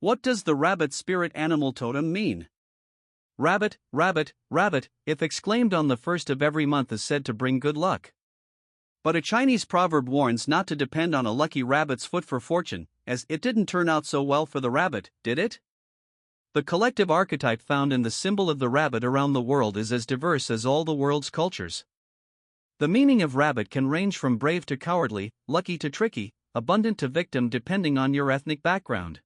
What does the rabbit spirit animal totem mean? Rabbit, rabbit, rabbit, if exclaimed on the first of every month is said to bring good luck. But a Chinese proverb warns not to depend on a lucky rabbit's foot for fortune, as it didn't turn out so well for the rabbit, did it? The collective archetype found in the symbol of the rabbit around the world is as diverse as all the world's cultures. The meaning of rabbit can range from brave to cowardly, lucky to tricky, abundant to victim depending on your ethnic background.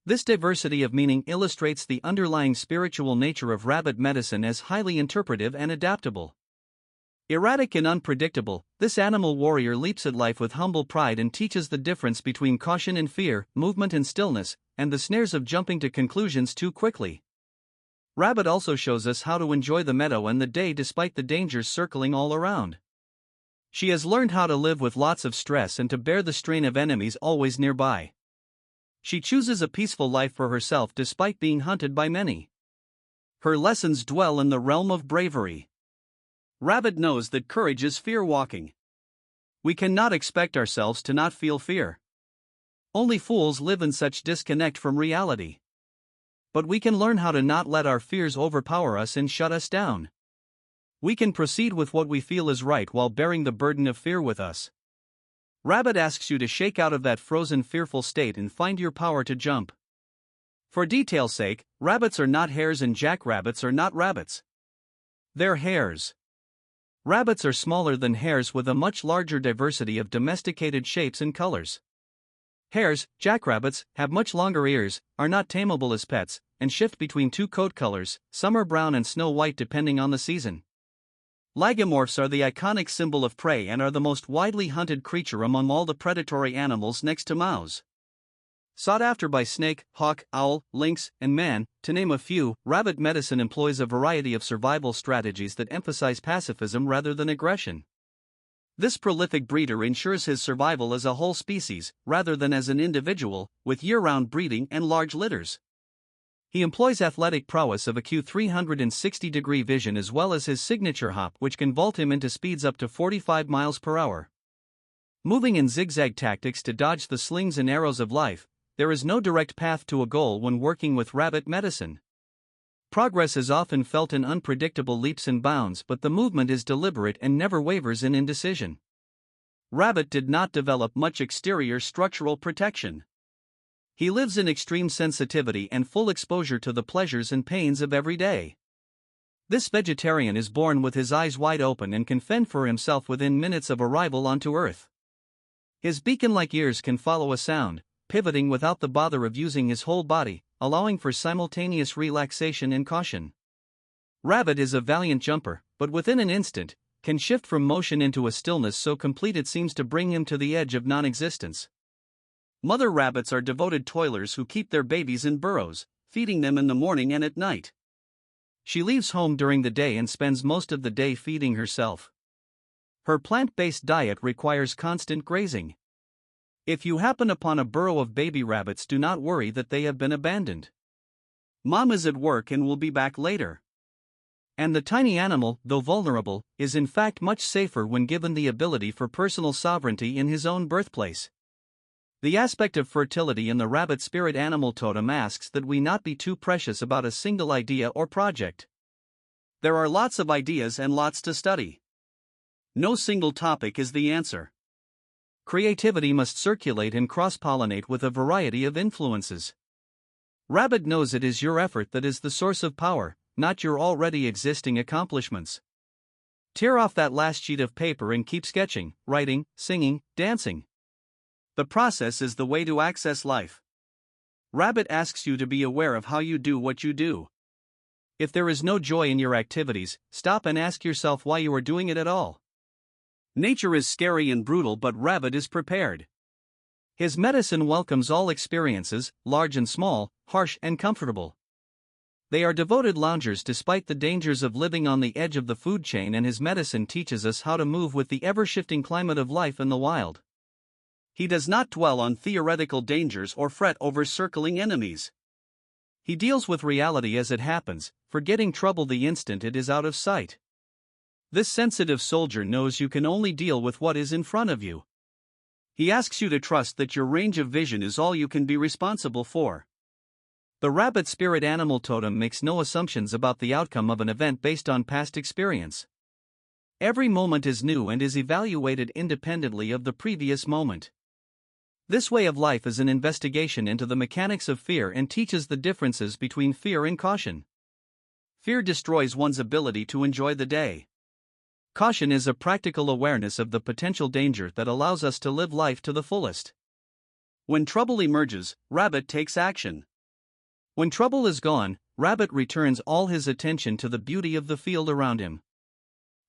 This diversity of meaning illustrates the underlying spiritual nature of rabbit medicine as highly interpretive and adaptable. Erratic and unpredictable, this animal warrior leaps at life with humble pride and teaches the difference between caution and fear, movement and stillness, and the snares of jumping to conclusions too quickly. Rabbit also shows us how to enjoy the meadow and the day despite the dangers circling all around. She has learned how to live with lots of stress and to bear the strain of enemies always nearby. She chooses a peaceful life for herself despite being hunted by many. Her lessons dwell in the realm of bravery. Rabbit knows that courage is fear walking. We cannot expect ourselves to not feel fear. Only fools live in such disconnect from reality. But we can learn how to not let our fears overpower us and shut us down. We can proceed with what we feel is right while bearing the burden of fear with us. Rabbit asks you to shake out of that frozen fearful state and find your power to jump. For detail's sake, rabbits are not hares and jackrabbits are not rabbits. They're hares. Rabbits are smaller than hares with a much larger diversity of domesticated shapes and colors. Hares, jackrabbits, have much longer ears, are not tameable as pets, and shift between two coat colors, summer brown and snow white depending on the season. Lagomorphs are the iconic symbol of prey and are the most widely hunted creature among all the predatory animals next to mouse. Sought after by snake, hawk, owl, lynx, and man, to name a few, rabbit medicine employs a variety of survival strategies that emphasize pacifism rather than aggression. This prolific breeder ensures his survival as a whole species, rather than as an individual, with year-round breeding and large litters. He employs athletic prowess of acute 360-degree vision as well as his signature hop, which can vault him into speeds up to 45 miles per hour. Moving in zigzag tactics to dodge the slings and arrows of life, there is no direct path to a goal when working with rabbit medicine. Progress is often felt in unpredictable leaps and bounds, but the movement is deliberate and never wavers in indecision. Rabbit did not develop much exterior structural protection. He lives in extreme sensitivity and full exposure to the pleasures and pains of every day. This vegetarian is born with his eyes wide open and can fend for himself within minutes of arrival onto Earth. His beacon-like ears can follow a sound, pivoting without the bother of using his whole body, allowing for simultaneous relaxation and caution. Rabbit is a valiant jumper, but within an instant, can shift from motion into a stillness so complete it seems to bring him to the edge of non-existence. Mother rabbits are devoted toilers who keep their babies in burrows, feeding them in the morning and at night. She leaves home during the day and spends most of the day feeding herself. Her plant-based diet requires constant grazing. If you happen upon a burrow of baby rabbits, do not worry that they have been abandoned. Mom is at work and will be back later. And the tiny animal, though vulnerable, is in fact much safer when given the ability for personal sovereignty in his own birthplace. The aspect of fertility in the rabbit spirit animal totem asks that we not be too precious about a single idea or project. There are lots of ideas and lots to study. No single topic is the answer. Creativity must circulate and cross-pollinate with a variety of influences. Rabbit knows it is your effort that is the source of power, not your already existing accomplishments. Tear off that last sheet of paper and keep sketching, writing, singing, dancing. The process is the way to access life. Rabbit asks you to be aware of how you do what you do. If there is no joy in your activities, stop and ask yourself why you are doing it at all. Nature is scary and brutal, but Rabbit is prepared. His medicine welcomes all experiences, large and small, harsh and comfortable. They are devoted loungers despite the dangers of living on the edge of the food chain, and his medicine teaches us how to move with the ever-shifting climate of life in the wild. He does not dwell on theoretical dangers or fret over circling enemies. He deals with reality as it happens, forgetting trouble the instant it is out of sight. This sensitive soldier knows you can only deal with what is in front of you. He asks you to trust that your range of vision is all you can be responsible for. The rabbit spirit animal totem makes no assumptions about the outcome of an event based on past experience. Every moment is new and is evaluated independently of the previous moment. This way of life is an investigation into the mechanics of fear and teaches the differences between fear and caution. Fear destroys one's ability to enjoy the day. Caution is a practical awareness of the potential danger that allows us to live life to the fullest. When trouble emerges, rabbit takes action. When trouble is gone, rabbit returns all his attention to the beauty of the field around him.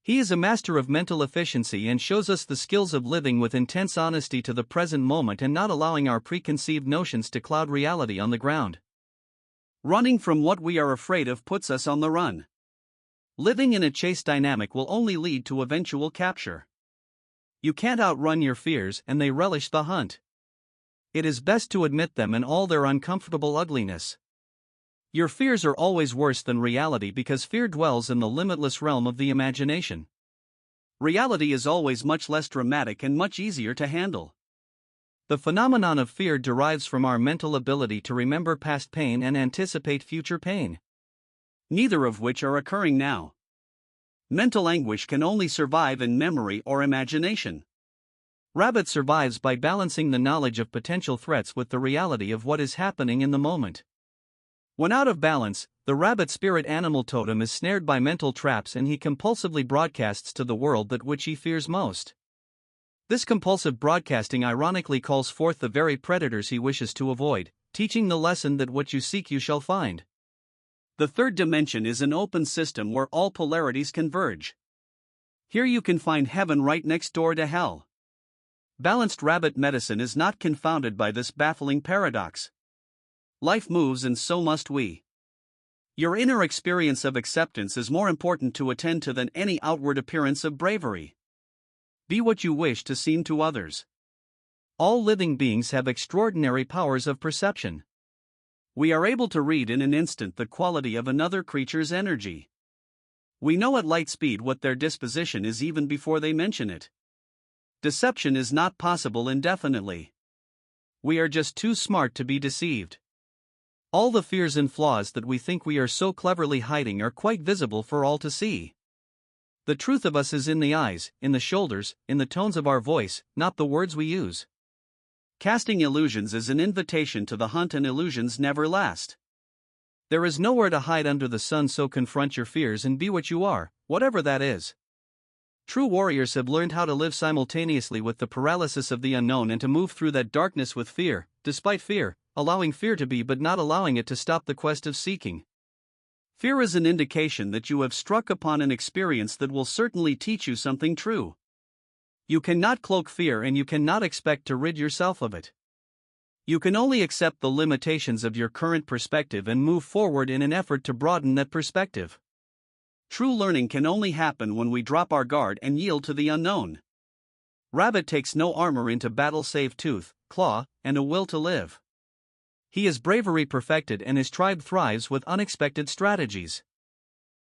He is a master of mental efficiency and shows us the skills of living with intense honesty to the present moment and not allowing our preconceived notions to cloud reality on the ground. Running from what we are afraid of puts us on the run. Living in a chase dynamic will only lead to eventual capture. You can't outrun your fears, and they relish the hunt. It is best to admit them in all their uncomfortable ugliness. Your fears are always worse than reality because fear dwells in the limitless realm of the imagination. Reality is always much less dramatic and much easier to handle. The phenomenon of fear derives from our mental ability to remember past pain and anticipate future pain, neither of which are occurring now. Mental anguish can only survive in memory or imagination. Rabbit survives by balancing the knowledge of potential threats with the reality of what is happening in the moment. When out of balance, the rabbit spirit animal totem is snared by mental traps and he compulsively broadcasts to the world that which he fears most. This compulsive broadcasting ironically calls forth the very predators he wishes to avoid, teaching the lesson that what you seek you shall find. The third dimension is an open system where all polarities converge. Here you can find heaven right next door to hell. Balanced rabbit medicine is not confounded by this baffling paradox. Life moves and so must we. Your inner experience of acceptance is more important to attend to than any outward appearance of bravery. Be what you wish to seem to others. All living beings have extraordinary powers of perception. We are able to read in an instant the quality of another creature's energy. We know at light speed what their disposition is even before they mention it. Deception is not possible indefinitely. We are just too smart to be deceived. All the fears and flaws that we think we are so cleverly hiding are quite visible for all to see. The truth of us is in the eyes, in the shoulders, in the tones of our voice, not the words we use. Casting illusions is an invitation to the hunt, and illusions never last. There is nowhere to hide under the sun, so confront your fears and be what you are, whatever that is. True warriors have learned how to live simultaneously with the paralysis of the unknown and to move through that darkness with fear, despite fear, allowing fear to be but not allowing it to stop the quest of seeking. Fear is an indication that you have struck upon an experience that will certainly teach you something true. You cannot cloak fear and you cannot expect to rid yourself of it. You can only accept the limitations of your current perspective and move forward in an effort to broaden that perspective. True learning can only happen when we drop our guard and yield to the unknown. Rabbit takes no armor into battle save tooth, claw, and a will to live. He is bravery perfected and his tribe thrives with unexpected strategies.